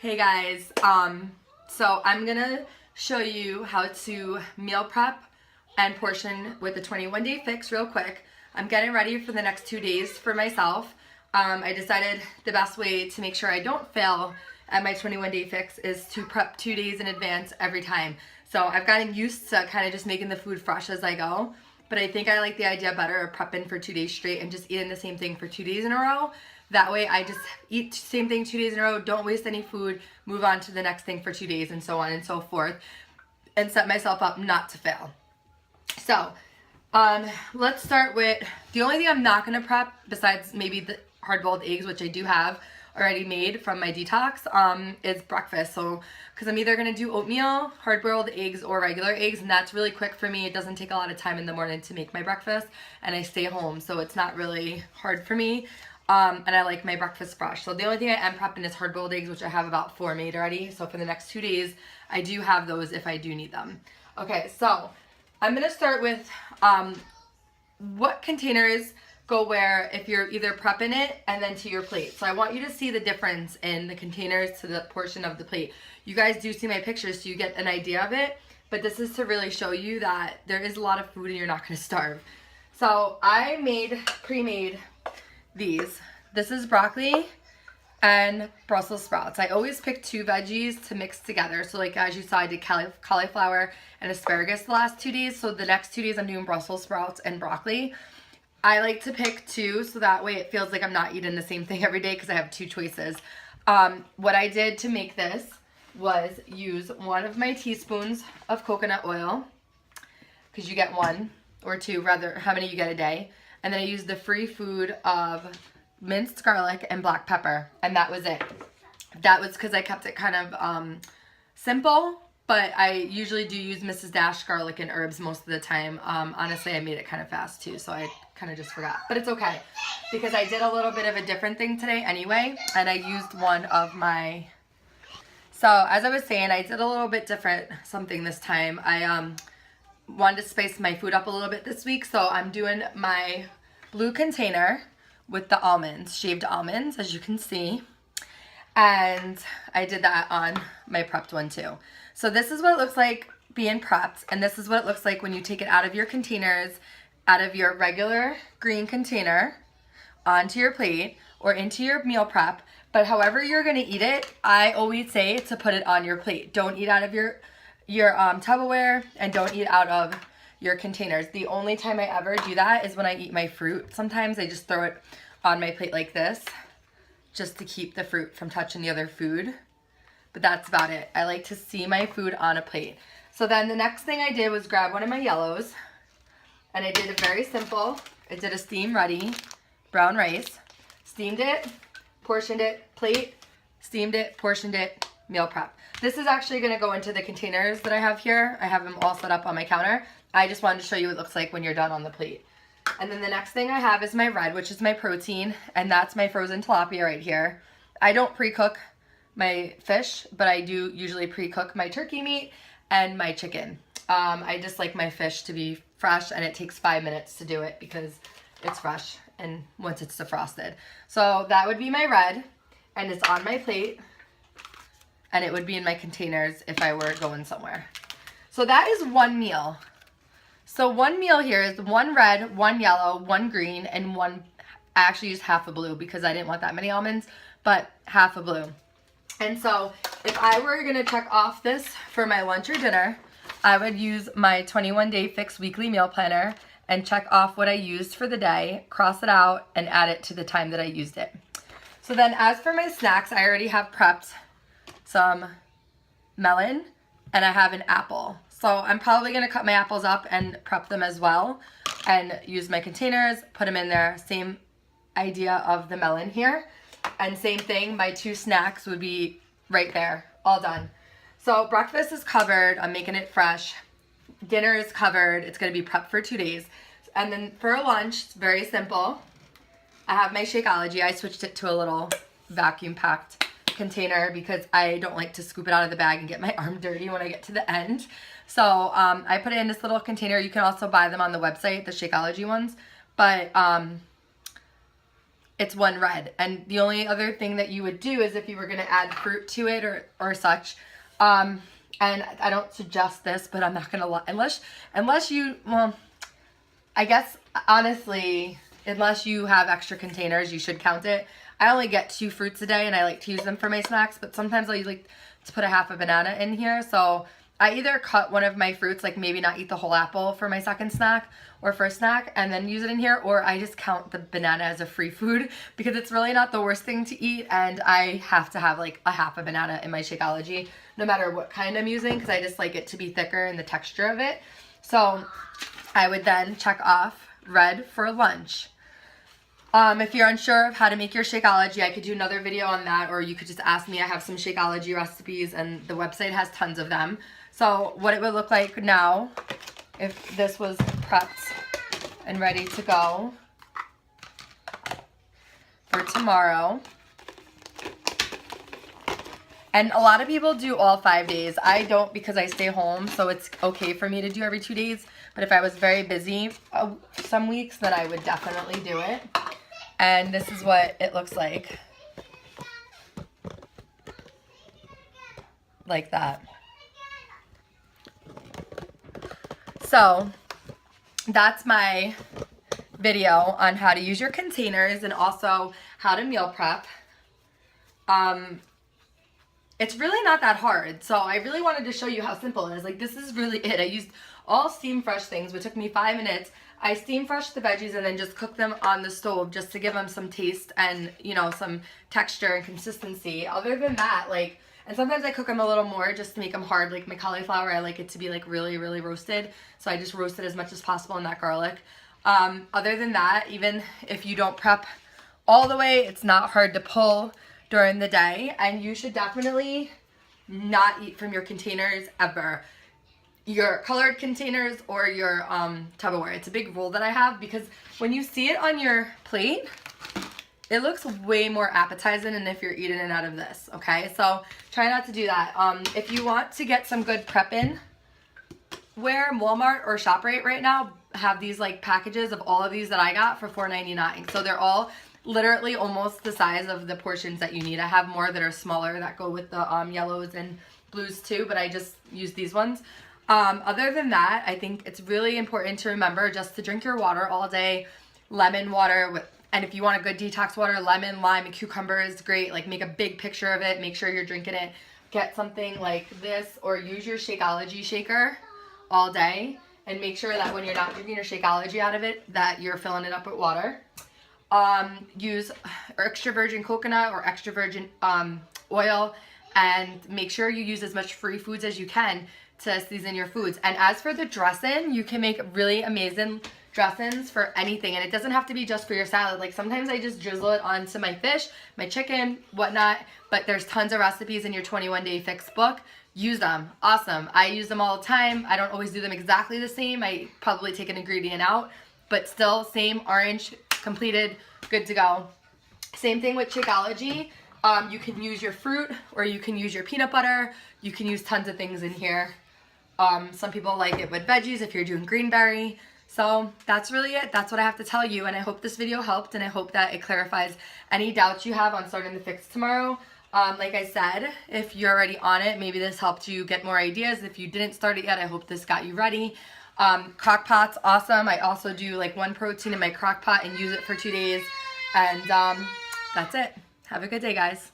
Hey guys, so I'm gonna show you how to meal prep and portion with the 21-day fix real quick. I'm getting ready for the next 2 days for myself. I decided the best way to make sure I don't fail at my 21-day fix is to prep 2 days in advance every time. So I've gotten used to kind of just making the food fresh as I go, but I think I like the idea better of prepping for 2 days straight and just eating the same thing for 2 days in a row. That way I just eat the same thing 2 days in a row, don't waste any food, move on to the next thing for 2 days, and so on and so forth, and set myself up not to fail. So let's start with, the only thing I'm not going to prep, besides maybe the hard-boiled eggs, which I do have already made from my detox, is breakfast. So, because I'm either going to do oatmeal, hard-boiled eggs, or regular eggs, and that's really quick for me. It doesn't take a lot of time in the morning to make my breakfast, and I stay home, so it's not really hard for me. And I like my breakfast fresh. So the only thing I am prepping is hard-boiled eggs, which I have about 4 made already. So for the next 2 days, I do have those if I do need them. Okay, so I'm going to start with what containers go where if you're either prepping it and then to your plate. So I want you to see the difference in the containers to the portion of the plate. You guys do see my pictures, so you get an idea of it. But this is to really show you that there is a lot of food and you're not going to starve. So I pre-made these. This is broccoli and Brussels sprouts. I always pick 2 veggies to mix together. So like as you saw, I did cauliflower and asparagus the last 2 days. So the next 2 days I'm doing Brussels sprouts and broccoli. I like to pick 2 so that way it feels like I'm not eating the same thing every day because I have 2 choices. What I did to make this was use 1 of my teaspoons of coconut oil, because you get 1 or 2, rather how many you get a day. And then I used the free food of minced garlic and black pepper, and that was it. That was because I kept it kind of simple, but I usually do use Mrs. Dash garlic and herbs most of the time. Honestly, I made it kind of fast too, so I kind of just forgot. But it's okay, because I did a little bit of a different thing today anyway, and I used 1 of my... So, as I was saying, I did a little bit different something this time. I wanted to spice my food up a little bit this week, so I'm doing my blue container with the almonds, shaved almonds, as you can see. And I did that on my prepped one too. So this is what it looks like being prepped, and this is what it looks like when you take it out of your containers, out of your regular green container, onto your plate or into your meal prep. But however you're gonna eat it, I always say to put it on your plate. Don't eat out of your Tupperware, and don't eat out of your containers. The only time I ever do that is when I eat my fruit. Sometimes I just throw it on my plate like this, just to keep the fruit from touching the other food. But that's about it. I like to see my food on a plate. So then the next thing I did was grab 1 of my yellows, and I did it very simple. I did a steam ready brown rice, steamed it, portioned it, plate, steamed it, portioned it, meal prep. This is actually going to go into the containers that I have here. I have them all set up on my counter. I just wanted to show you what it looks like when you're done on the plate. And then the next thing I have is my red, which is my protein, and that's my frozen tilapia right here. I don't pre-cook my fish, but I do usually pre-cook my turkey meat and my chicken. I just like my fish to be fresh, and it takes 5 minutes to do it because it's fresh and once it's defrosted. So that would be my red, and it's on my plate, and it would be in my containers if I were going somewhere. So that is 1 meal. So 1 meal here is 1 red, 1 yellow, 1 green, and 1, I actually used half a blue because I didn't want that many almonds, but half a blue. And so if I were gonna check off this for my lunch or dinner, I would use my 21-day fix weekly meal planner and check off what I used for the day, cross it out, and add it to the time that I used it. So then as for my snacks, I already have prepped some melon, and I have an apple. So I'm probably going to cut my apples up and prep them as well and use my containers, put them in there. Same idea of the melon here. And same thing, my 2 snacks would be right there, all done. So breakfast is covered, I'm making it fresh. Dinner is covered, it's going to be prepped for 2 days. And then for lunch, it's very simple. I have my Shakeology. I switched it to a little vacuum packed container because I don't like to scoop it out of the bag and get my arm dirty when I get to the end. So I put it in this little container. You can also buy them on the website, the Shakeology ones. But it's one red. And the only other thing that you would do is if you were going to add fruit to it or such. And I don't suggest this, but I'm not going to lie. Unless you, well, I guess, honestly, unless you have extra containers, you should count it. I only get 2 fruits a day, and I like to use them for my snacks, but sometimes I like to put a half a banana in here. So I either cut one of my fruits, like maybe not eat the whole apple for my second snack or first snack, and then use it in here, or I just count the banana as a free food because it's really not the worst thing to eat, and I have to have like a half a banana in my Shakeology, no matter what kind I'm using, because I just like it to be thicker in the texture of it. So I would then check off red for lunch. If you're unsure of how to make your Shakeology, I could do another video on that, or you could just ask me. I have some Shakeology recipes, and the website has tons of them. So what it would look like now, if this was prepped and ready to go for tomorrow. And a lot of people do all 5 days. I don't because I stay home, so it's okay for me to do every 2 days. But if I was very busy some weeks, then I would definitely do it. And this is what it looks like. Like that. So that's my video on how to use your containers and also how to meal prep. It's really not that hard. So I really wanted to show you how simple it is. Like, this is really it. I used all steam fresh things, which took me 5 minutes. I steam fresh the veggies and then just cook them on the stove just to give them some taste and, you know, some texture and consistency. Other than that, like, and sometimes I cook them a little more just to make them hard. Like my cauliflower, I like it to be like really, really roasted. So I just roast it as much as possible in that garlic. Other than that, even if you don't prep all the way, it's not hard to pull during the day. And you should definitely not eat from your containers ever. Your colored containers or your Tupperware. It's a big rule that I have because when you see it on your plate, it looks way more appetizing than if you're eating it out of this, okay? So try not to do that. If you want to get some good prep-in ware, Walmart or ShopRite right now have these like packages of all of these that I got for $4.99. So they're all literally almost the size of the portions that you need. I have more that are smaller that go with the yellows and blues too, but I just use these ones. Other than that, I think it's really important to remember just to drink your water all day. Lemon water, and if you want a good detox water, lemon, lime, and cucumber is great. Like, make a big picture of it. Make sure you're drinking it. Get something like this, or use your Shakeology shaker all day. And make sure that when you're not drinking your Shakeology out of it, that you're filling it up with water. Use extra virgin coconut or extra virgin oil, and make sure you use as much free foods as you can to season your foods. And as for the dressing, you can make really amazing dressings for anything, and it doesn't have to be just for your salad. Like, sometimes I just drizzle it onto my fish, my chicken, whatnot, but there's tons of recipes in your 21-day fix book. Use them. Awesome. I use them all the time. I don't always do them exactly the same. I probably take an ingredient out, but still same orange, completed, good to go. Same thing with Shakeology. You can use your fruit, or you can use your peanut butter. You can use tons of things in here. Some people like it with veggies if you're doing greenberry. So that's really it. That's what I have to tell you, and I hope this video helped, and I hope that it clarifies any doubts you have on starting the fix tomorrow. Like I said, if you're already on it, maybe this helped you get more ideas. If you didn't start it yet, I hope this got you ready. Crock pot's awesome. I also do like 1 protein in my crock pot and use it for 2 days. And that's it. Have a good day, guys.